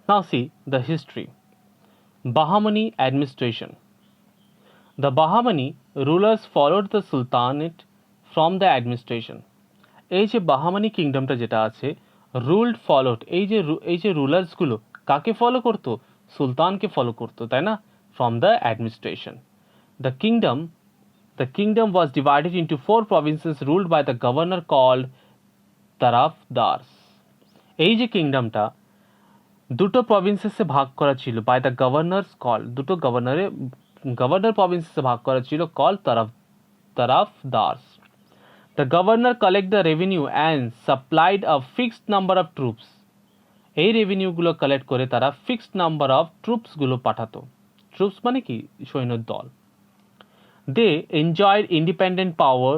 Now see the history. Bahmani administration. The Bahmani rulers followed the Sultanate from the administration. এই যে বাহামানি কিংডমটা যেটা আছে ruled followed, এই যে রুলার্সগুলো কাকে ফলো করতো? সুলতানকে ফলো করতো, তাই না? From the administration. The kingdom was divided into 4 provinces ruled by the governor called tarafdars. এই যে কিংডমটা দুটো প্রভিন্সেসে ভাগ করা ছিল, বাই দ্য গভর্নর্স কল, দুটো গভর্নর প্রভিন্সেসে ভাগ করা ছিল, call tarafdars. The governor collect the revenue and supplied a fixed number of troops. এই রেভিনিউগুলো কালেক্ট করে তারা ফিক্সড নাম্বার অফ ট্রুপসগুলো পাঠাতো। ট্রুপস মানে কি? সৈন্যের দল। They enjoyed independent power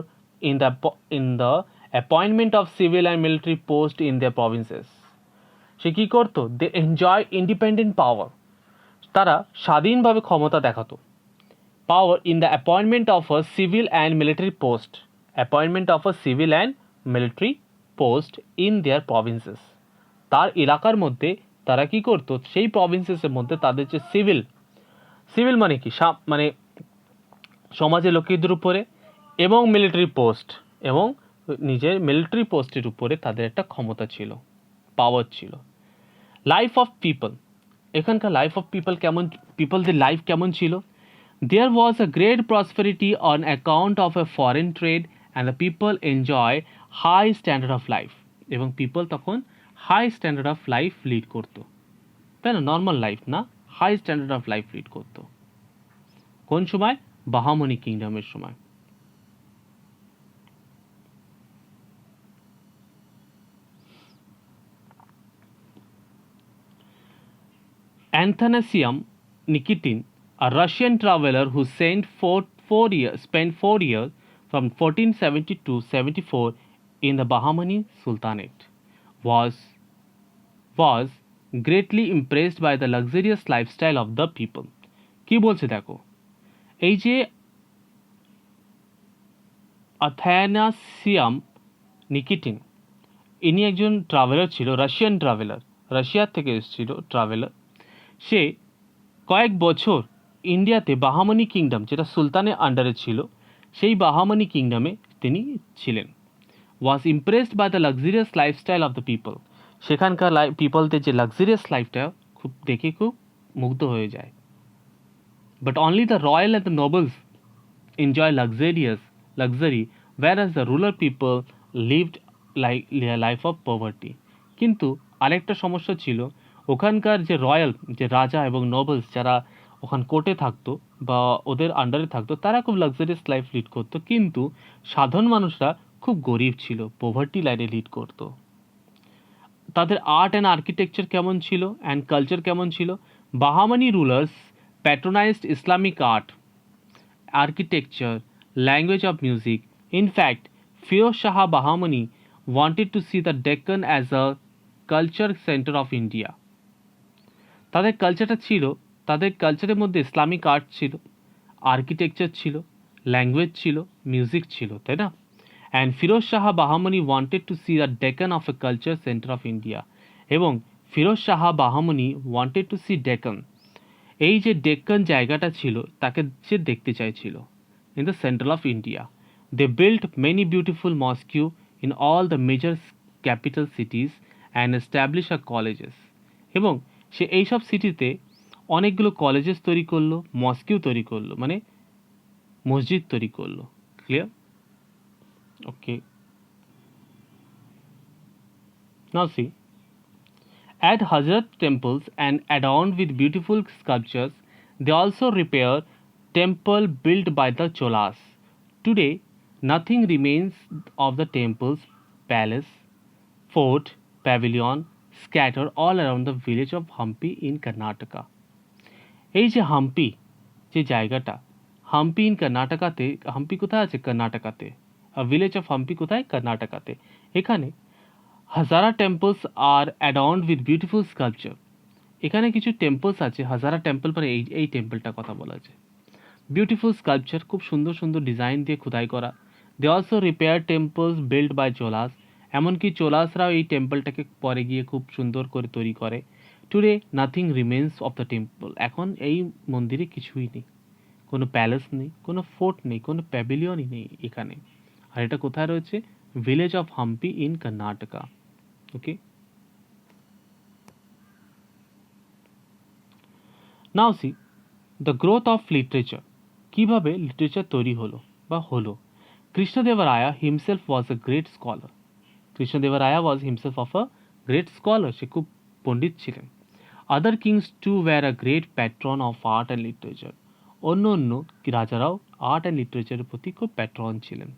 in the appointment of civil and military post in the provinces. সে কী করতো? দে এনজয় ইন্ডিপেন্ডেন্ট পাওয়ার, তারা স্বাধীনভাবে ক্ষমতা দেখাতো। Power in the appointment of a civil and military post, appointment of a civil and military post in their provinces. তার এলাকার মধ্যে তারা কি করতো? সেই প্রভিন্সেসের মধ্যে তাদের যে সিভিল মানে কি? মানে সমাজের লোকেদের উপরে, এবং মিলিটারি পোস্ট, এবং নিজের মিলিটারি পোস্টের উপরে তাদের একটা ক্ষমতা ছিল, পাওয়ার ছিল। লাইফ অফ পিপল, এখানকার লাইফ অফ পিপলদের লাইফ কেমন ছিল? There was a great prosperity on account of a foreign trade and the people enjoy high standard of life. এবং পিপল তখন high standard of life lead করতো, তাই না? Normal life না, high standard of life lead করতো। কোন সময়? বাহামনি কিংডমের সময়। Athanasium Nikitin, a Russian traveler who spent 4 years from 1470 to 74 in the Bahmani Sultanate, was greatly impressed by the luxurious lifestyle of the people. কি বলছে দেখো, এই যে অ্যাথানাসিয়াম নিকিটিন, ইনি একজন ট্রাভেলার ছিল, রাশিয়ান ট্রাভেলার, রাশিয়ার থেকে এসেছিল ট্রাভেলার। সে কয়েক বছর ইন্ডিয়াতে বাহামনি কিংডম, যেটা সুলতানের আন্ডারে ছিল, সেই বাহামনি কিংডমে তিনি ছিলেন। Was impressed by the luxurious lifestyle of the people, সেখানকার পিপলদের যে লাক্সারিয়াস লাইফটা খুব দেখে খুব মুগ্ধ হয়ে যায়। But only the royal and the novels enjoy luxury, whereas the rural people lived life of poverty. কিন্তু আরেকটা সমস্যা ছিল, ওখানকার যে রয়্যাল, যে রাজা এবং নোবেলস যারা ওখান কোর্টে থাকতো বা ওদের আন্ডারে থাকতো, তারা খুব লাক্সারিয়াস লাইফ লিড করতো, কিন্তু সাধারণ মানুষরা খুব গরিব ছিল, পভার্টি লাইনে লিড করতো। তাদের আর্ট অ্যান্ড আর্কিটেকচার কেমন ছিল, অ্যান্ড কালচার কেমন ছিল? Bahmani rulers patronised Islamic art, architecture, language of music. In fact, Firoz Shah Bahamani wanted to see the Deccan as a culture center of India. তাদের কালচারটা ছিল, তাদের কালচারের মধ্যে ইসলামিক আর্ট ছিল, আর্কিটেকচার ছিল, ল্যাঙ্গুয়েজ ছিল, মিউজিক ছিল, তাই না? And Firoz Shah Bahmani wanted to see the Deccan of a culture centre of India. এবং Firoz Shah Bahmani wanted to see Deccan, এই যে ডেক্কান জায়গাটা ছিল তাকে সে দেখতে চাইছিল, in the central of India. They built many beautiful mosque in all the major capital cities and establish a colleges. এবং সে এইসব সিটিতে অনেকগুলো কলেজেস তৈরি করলো, মস্কিউ তৈরি করলো, মানে মসজিদ তৈরি করলো। Clear? Okay, now see, at Hazrat temples and adorned with beautiful sculptures, they also repair temple built by the Cholas. Today, nothing remains of the temples, palace, fort, pavilion scattered all around the village of Hampi in Karnataka. এই যে হাম্পি যে জায়গাটা, Hampi in কর্ণাটকাতে, Hampi কোথায় আছে? কর্ণাটকাতে। Village of Hampi কোথায়? কর্ণাটকাতে। এখানে Hazara temples are adorned with beautiful sculpture, এখানে কিছু টেম্পলস আছে, হাজারা টেম্পল পরে এই টেম্পলটার কথা বলা আছে। বিউটিফুল স্কাল্পচার, খুব সুন্দর সুন্দর ডিজাইন দিয়ে খোদাই করা। They also repair temples build by Cholas, এমনকি চোলাসরাও এই টেম্পলটাকে পরে গিয়ে খুব সুন্দর করে তৈরি করে। Today nothing remains of the temple. এখন এই মন্দিরে কিছুই নেই, কোনো প্যালেস নেই, কোনো ফোর্ট নেই, কোনো প্যাভিলিয়নই নেই এখানে। আর এটা কোথায় রয়েছে? Village of Hampi in Karnataka. Okay, now see the growth of literature. কিভাবে লিটারেচার তৈরি হলো বা হলো? Krishnadevaraya himself was a great scholar. Krishnadevaraya was himself of a great scholar, সে খুব পণ্ডিত ছিলেন। Other kings too were a great patron of art and literature. অন্য অন্য রাজারাও আর্ট অ্যান্ড লিটারেচারের প্রতি খুব প্যাট্রন ছিলেন।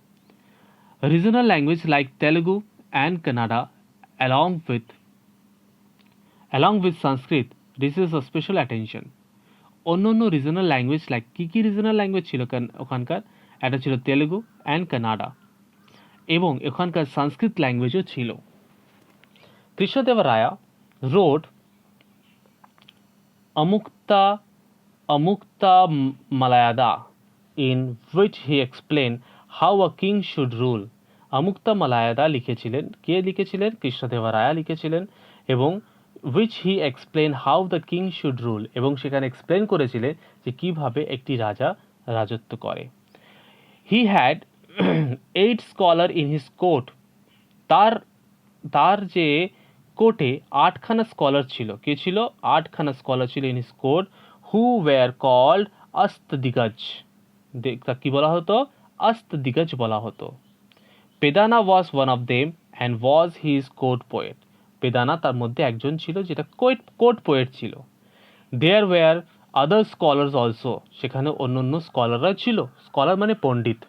Regional language like Telugu and Canada along with Sanskrit receives a special attention. অন্য অন্য রিজনাল ল্যাঙ্গুয়েজ লাইক কী রিজনাল ল্যাঙ্গুয়েজ ছিল ওখানকার? একটা ছিল তেলুগু অ্যান্ড কানাডা, এবং ওখানকার সংস্কৃত ল্যাঙ্গুয়েজও ছিল। কৃষ্ণদেবরায়া wrote Amukta Malayada, in which he explained how a king should rule. আমুক্তা মালায়াদা লিখেছিলেন। কে লিখেছিলেন? কৃষ্ণদেবরায়া লিখেছিলেন। এবং which he explained how the king should rule, এবং সেখানে এক্সপ্লেন করেছিলেন যে কিভাবে একটি রাজা রাজত্ব করে। He had 8 scholars in his court. তার যে কোর্টে 8খানা স্কলার ছিল। কে ছিল? 8খানা স্কলার ছিল in his court, who were called Ashtadiggaja. কি বলা হতো? অষ্টদিগ্গজ বলা হতো। Peddana was one of them and was his court poet. Peddana তার মধ্যে একজন ছিল, যেটা কোর্ট পোয়েট ছিল। There were other scholars also, সেখানে অন্য অন্য স্কলাররা ছিল। স্কলার মানে পণ্ডিত।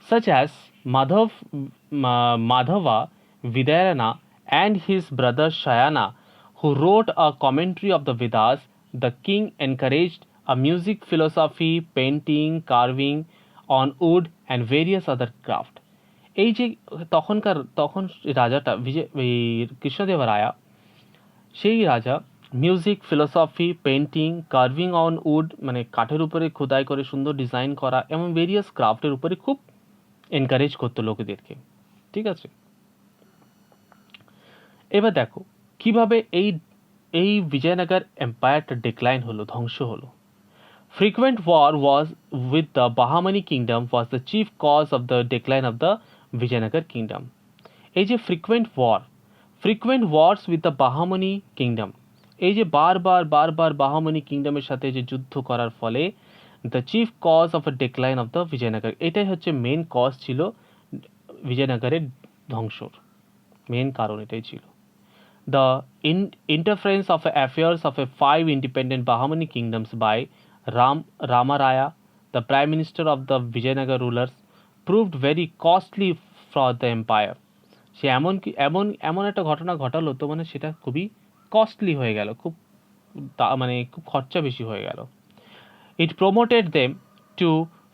such as Madhava Vidayana and his brother Shayana, who wrote a commentary of the Vedas. The king encouraged a music, philosophy, painting, carving on wood and various other craft. এই যে তখন রাজাটা কৃষ্ণদেবরায়া, সেই রাজা music, philosophy, painting, carving on wood মানে কাঠের উপরে খোদাই করে সুন্দর ডিজাইন করা, এবং ভেরিয়াস ক্রাফটের উপরে খুব এনকারেজ করতো লোকেদেরকে। ঠিক আছে, এবার দেখো কিভাবে এই বিজয়নগর এম্পায়ারটা ডিক্লাইন হলো, ধ্বংস হলো। Frequent war was with the Bahmani kingdom was the chief cause of the decline of the Vijayanagara kingdom. এই যে frequent wars with the Bahmani kingdom, এই যে বারবার বাহামানি কিংডমের সাথে যে যুদ্ধ করার ফলে the chief cause of a decline of the Vijayanagar, এটাই হচ্ছে মেন কজ ছিল বিজয়নগরের ধ্বংসর। মেন কারণ এটাই ছিল। The interference of affairs of 5 independent Bahmani kingdoms by Ramaraya, the prime minister of the Vijayanagara rulers, proved very costly for the empire. সে এমন একটা ঘটনা ঘটালো, তো মানে সেটা খুবই কস্টলি হয়ে গেল, খুব খরচা বেশি হয়ে গেল। It promoted them to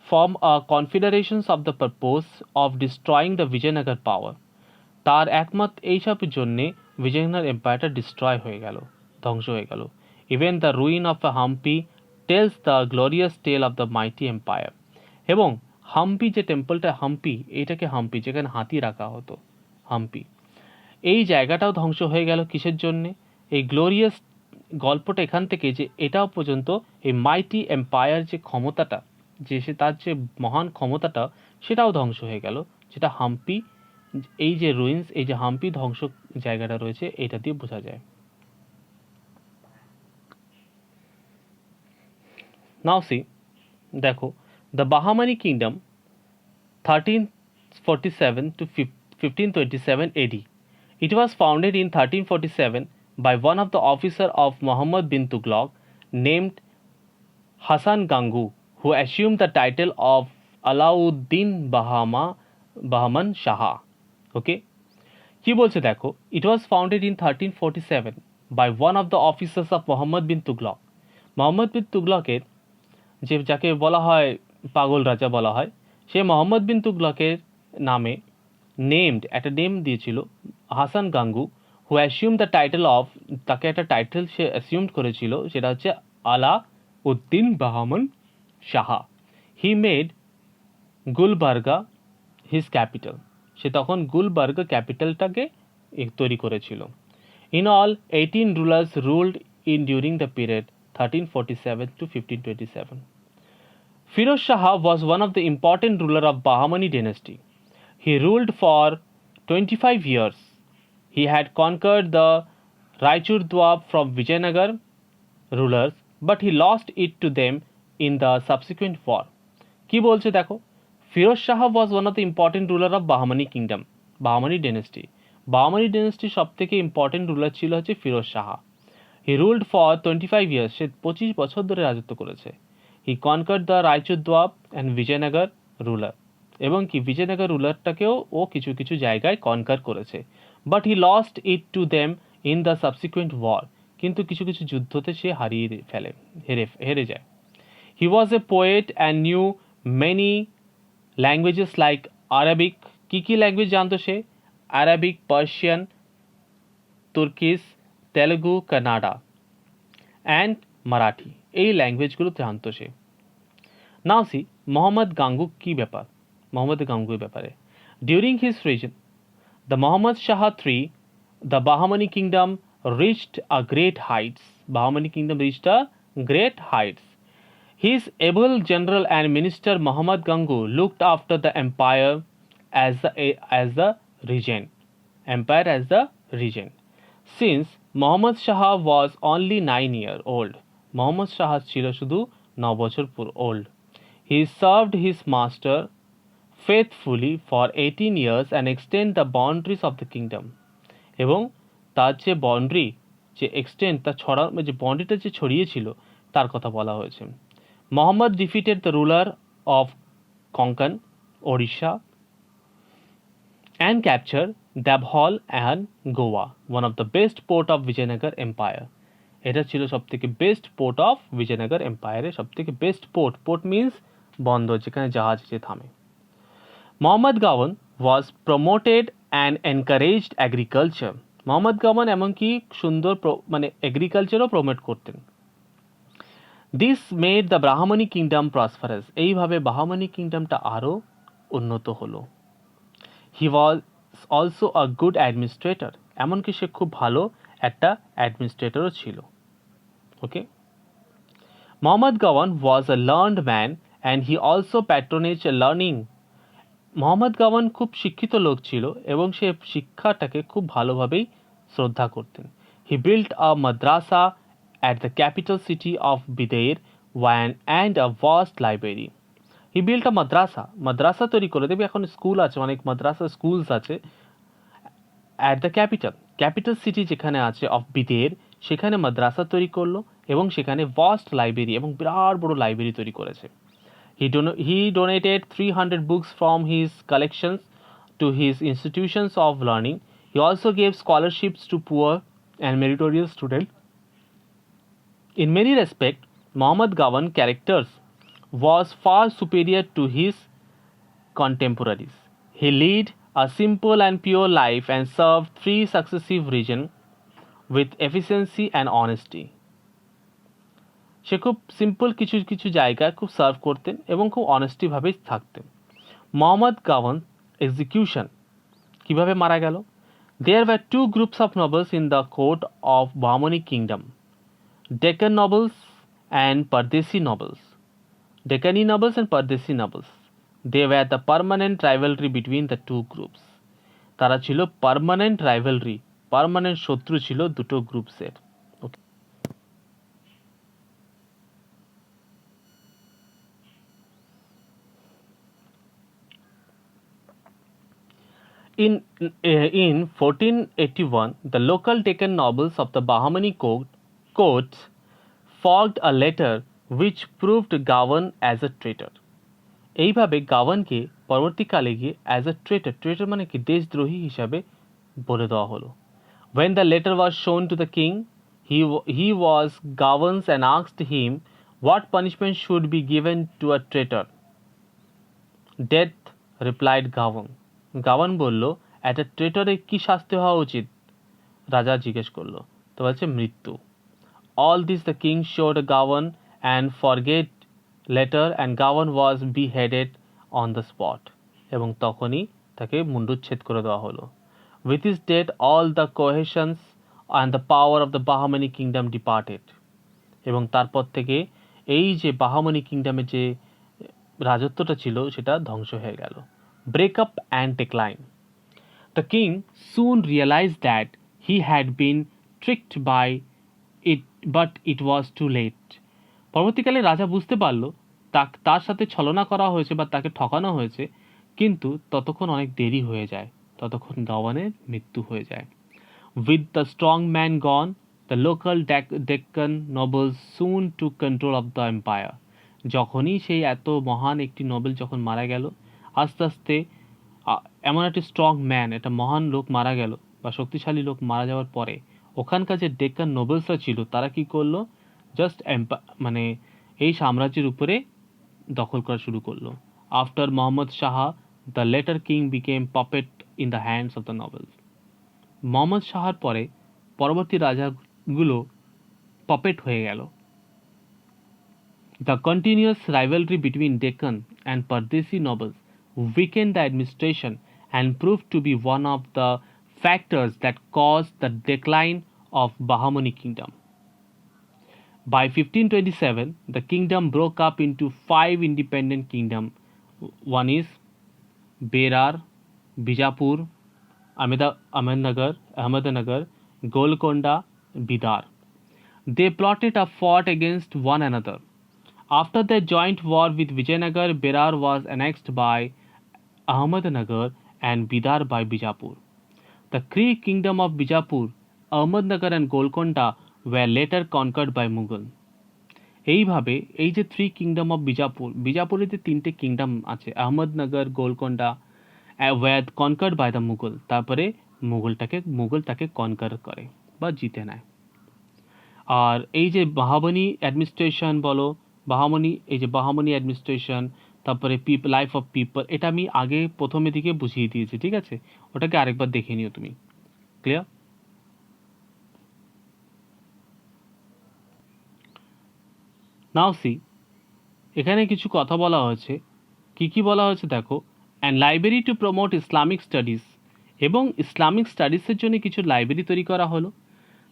form a confederations of the purpose of destroying the Vijayanagar power. তার একমত এইসবের জন্যে বিজয়নগর এম্পায়ারটা ডিস্ট্রয় হয়ে গেল, ধ্বংস হয়ে গেল। Even the ruin of Hampi tells the glorious tale of the mighty empire. এবং হাম্পি যে টেম্পলটা, এটাকে হাম্পি যেখানে হাতি রাখা হতো, হাম্পি, এই জায়গাটাও ধ্বংস হয়ে গেল। কিসের জন্যে? এই গ্লোরিয়াস গল্পটা এখান থেকে, যে এটাও পর্যন্ত এই মাইটি এম্পায়ার যে ক্ষমতাটা, তার যে মহান ক্ষমতাটা, সেটাও ধ্বংস হয়ে গেল। যেটা হাম্পি, এই যে রুইন্স, এই যে হাম্পি ধ্বংস জায়গাটা রয়েছে, এটা দিয়ে বোঝা যায়। নাও সি, দেখো the Bahmani kingdom 1347 to 1527 AD. It was founded in 1347 by one of the officers of Muhammad bin Tughlaq named Hasan Gangu, who assumed the title of Alauddin Bahman Shah. Okay? কি বলছে দেখো, it was founded in 1347 by one of the officers of Muhammad bin Tughlaq. Mohammad বিন তুগলকের, যাকে বলা হয় পাগল রাজা বলা হয়, সে মোহাম্মদ বিন তুগলকের নামে একটা নেম দিয়েছিল Hasan Gangu, who assume the title of, তাকে একটা টাইটেল সে অ্যাসিউম করেছিল, সেটা হচ্ছে Alauddin Bahman Shah. He made Gulbarga his capital, সে তখন গুলবার্গ ক্যাপিটালটাকে তৈরি করেছিল। In all, 18 rulers ruled in during the period 1347 to 1527. Firoz Shah was one of the important ruler of Bahmani dynasty. He ruled for 25 years. He had conquered the Raichur Dwap from Vijayanagar rulers, but he lost it to them in the subsequent war. কি বলছে দেখো, Firoz Shah was one of the important ruler of Bahmani kingdom, Bahmani dynasty. Bahmani dynasty সবথেকে important ruler ছিল হচ্ছে Firoz Shah. He ruled for 25 years. সে 25 বছর ধরে রাজত্ব করেছে. He conquered the Raichur Dwap and Vijayanagar ruler. এবং কি বিজয়নগর রুলারটাকেও ও কিছু কিছু জায়গায় কনকার করেছে, but he lost it to them in the subsequent war, কিন্তু কিছু কিছু যুদ্ধতে সে হারিয়ে ফেলে, হেরে যায়। He was a poet and knew many languages like Arabic. কী কী ল্যাঙ্গুয়েজ জানতো সে? Arabic, Persian, Turkish, Telugu, Kannada and Marathi, এই ল্যাঙ্গুয়েজগুলো জানতো সে। নাও সি মোহাম্মদ গাঙ্গুর কী ব্যাপার, মোহাম্মদ গাঙ্গুর ব্যাপারে। During his reason the Mohammad Shah III, the Bahmani kingdom reached a great heights. Bahmani kingdom reached a great heights. His able general and minister Muhammad Gangu looked after the empire as the regent. Empire as the regent. Since Muhammad Shah was only 9 years old, Muhammad Shah ছিল শুধু 9 বছর old. He served his master faithfully for 18 years and extend the boundaries of the kingdom. এবং তার যে boundary, যে extend, তার যে বাউন্ডারিটা যে ছড়িয়েছিল তার কথা বলা হয়েছে। Mohammad defeated the ruler of Konkan, Odisha and capture Dabhol and Goa, one of the best port of Vijayanagara empire. এটা ছিল সবথেকে বেস্ট পোর্ট অফ বিজয়নগর এম্পায়ারের সবথেকে বেস্ট পোর্ট। পোর্ট মিন্স বন্দর, যেখানে জাহাজ এসে থামে। Mohammad Gawan was promoted and encouraged agriculture. Mohammad Gawan এমনকি সুন্দর মানে এগ্রিকালচারও প্রমোট করতেন। This made the Brahmani kingdom prosperous. এইভাবে বাহামনি কিংডমটা আরও উন্নত হলো। He was also a good administrator. এমনকি সে খুব ভালো একটা অ্যাডমিনিস্ট্রেটরও ছিল। Okay, Mohammad Gawan was a learned man and he also patronage learning. Mohammad Gawan খুব শিক্ষিত লোক ছিল এবং সে শিক্ষাটাকে খুব ভালোভাবেই শ্রদ্ধা করতেন। He built a madrasa at the capital city of Bidar and a vast library. He built a madrasa, মাদ্রাসা তৈরি করে দেবে, এখন স্কুল আছে, অনেক মাদ্রাসা স্কুলস আছে। অ্যাট দ্য ক্যাপিটাল সিটি যেখানে আছে অফ বিদের, সেখানে মাদ্রাসা তৈরি করলো এবং সেখানে ভাস্ট লাইব্রেরি এবং বিরাট বড় লাইব্রেরি তৈরি করেছে। He donated 300 books from his collections to his institutions of learning. He also gave scholarships to poor and meritorious students. In many respects, Muhammad Gawan's character was far superior to his contemporaries. He led a simple and pure life and served 3 successive regions with efficiency and honesty. সে খুব simple কিছু কিছু জায়গায় খুব serve করতেন এবং খুব অনেস্টিভাবে থাকতেন। মোহাম্মদ গাওয়ান execution, কীভাবে মারা গেল? There were 2 groups of nobles in the court of Bahmani kingdom, Deccan nobles and Pardeshi nobles. Deccani nobles and Pardeshi nobles, they were the permanent rivalry between the 2 groups. তারা ছিল পারমানেন্ট রাইভালরি, পারমানেন্ট শত্রু ছিল দুটো গ্রুপসের। In 1481, the local Deccan nobles of the Bahmani court forged a letter which proved Gawan as a traitor. এইভাবে গাওয়ানকে পরবর্তীকালে গিয়ে as a traitor মানে কি দেশদ্রোহী হিসাবে বলে দেওয়া হলো। When the letter was shown to the king, he was Gawan's and asked him what punishment should be given to a traitor. Death, replied Gawan. গাওয়ান বলল, একটা ট্রেটরের কি শাস্তি হওয়া উচিত? রাজা জিজ্ঞেস করলো, তো বলছে মৃত্যু। All this the king showed Gawan and forged letter and Gawan was beheaded on the spot. এবং তখনই তাকে মুন্ডুচ্ছেদ করে দেওয়া হলো। With his death all the cohesions and the power of the Bahmani kingdom departed. এবং তারপর থেকে এই যে বাহামনি কিংডমের যে রাজত্বটা ছিল সেটা ধ্বংস হয়ে গেল। Breakup and decline. The king soon realised that he had been tricked by it, but it was too late. পরবর্তীকালে রাজা বুঝতে পারল তার সাথে ছলনা করা হয়েছে বা তাকে ঠকানো হয়েছে, কিন্তু ততক্ষণ অনেক দেরি হয়ে যায়, ততক্ষণ গাওয়ানের মৃত্যু হয়ে যায়। With the strong man gone, the local Deccan novels soon to control of the empire. যখনই সেই এত মহান একটি নোবেল যখন মারা গেল, আস্তে আস্তে এমন একটি স্ট্রং ম্যান, একটা মহান লোক মারা গেল বা শক্তিশালী লোক মারা যাওয়ার পরে ওখানকার যে ডেক্কান নোবেলসরা ছিল তারা কি করলো, জাস্ট মানে এই সাম্রাজ্যের উপরে দখল করা শুরু করলো। After Mohammad Shah, the letter king became puppet in the hands of the novels. Mohammad শাহর পরে পরবর্তী রাজাগুলো পাপেট হয়ে গেল। The continuous rivalry between Deccan and Pardesi nobles weakened the administration and proved to be one of the factors that caused the decline of Bahmani kingdom. By 1527, the kingdom broke up into 5 independent kingdoms. One is Berar, Bijapur, Ahmednagar, Golconda, Bidar. They plotted a fought against one another. After their joint war with Vijayanagar, Berar was annexed by Ahmednagar and Bidar by Bijapur. The Cree kingdom of Bijapur, Ahmednagar and Golconda were later conquered by Mughal. এইভাবে এই যে three kingdom of Bijapur, বিজাপুরে যে তিনটে kingdom আছে, Ahmadnagar, Golconda, were conquered by the Mughal. তারপরে মুঘল তাকে কনকার করে বা জিতে নেয়। আর এই যে বাহামনি অ্যাডমিনিস্ট্রেশন বলো, এই যে বাহামনি অ্যাডমিনিস্ট্রেশন, তারপরে লাইফ অফ পিপল, এটা আমি আগে প্রথমে দিকে বুঝিয়ে দিয়েছি, ঠিক আছে? ওটাকে আরেকবার দেখে নিও তুমি। ক্লিয়ার? নাও সি, এখানে কিছু কথা বলা হয়েছে। কি বলা হয়েছে দেখো। And library to promote Islamic studies, এবং ইসলামিক স্টাডিজের জন্য কিছু লাইব্রেরি তৈরি করা হলো।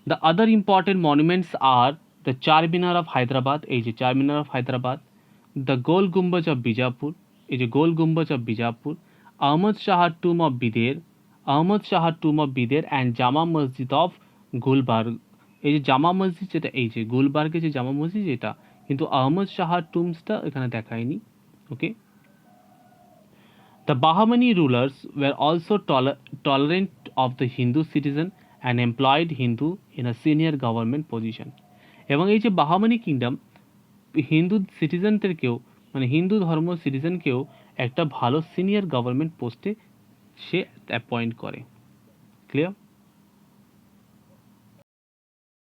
The other important monuments are the Charminar of Hyderabad, এই যে Charminar of Hyderabad, the Gol Gumbaz of Bijapur, এই যে গোল গুম্বজ অফ বিজাপুর, আহমদ শাহর টুম অফ বিদের, অ্যান্ড জামা মসজিদ অফ গুলবার্গ। এই যে জামা মসজিদ, যেটা এই যে গুলবার্গে যে জামা মসজিদ, এটা কিন্তু আহমদ শাহর টুমসটা এখানে দেখায়নি। ওকে। The Bahmani rulers were also tolerant of the Hindu citizen and employed Hindu in a senior government position. এবং এই যে বাহামনি কিংডম হিন্দু সিটিজেনদেরকেও, মানে হিন্দু ধর্ম সিটিজেনকেও একটা ভালো সিনিয়র গভর্নমেন্ট পোস্টে সে অ্যাপয়েন্ট করে। ক্লিয়ার?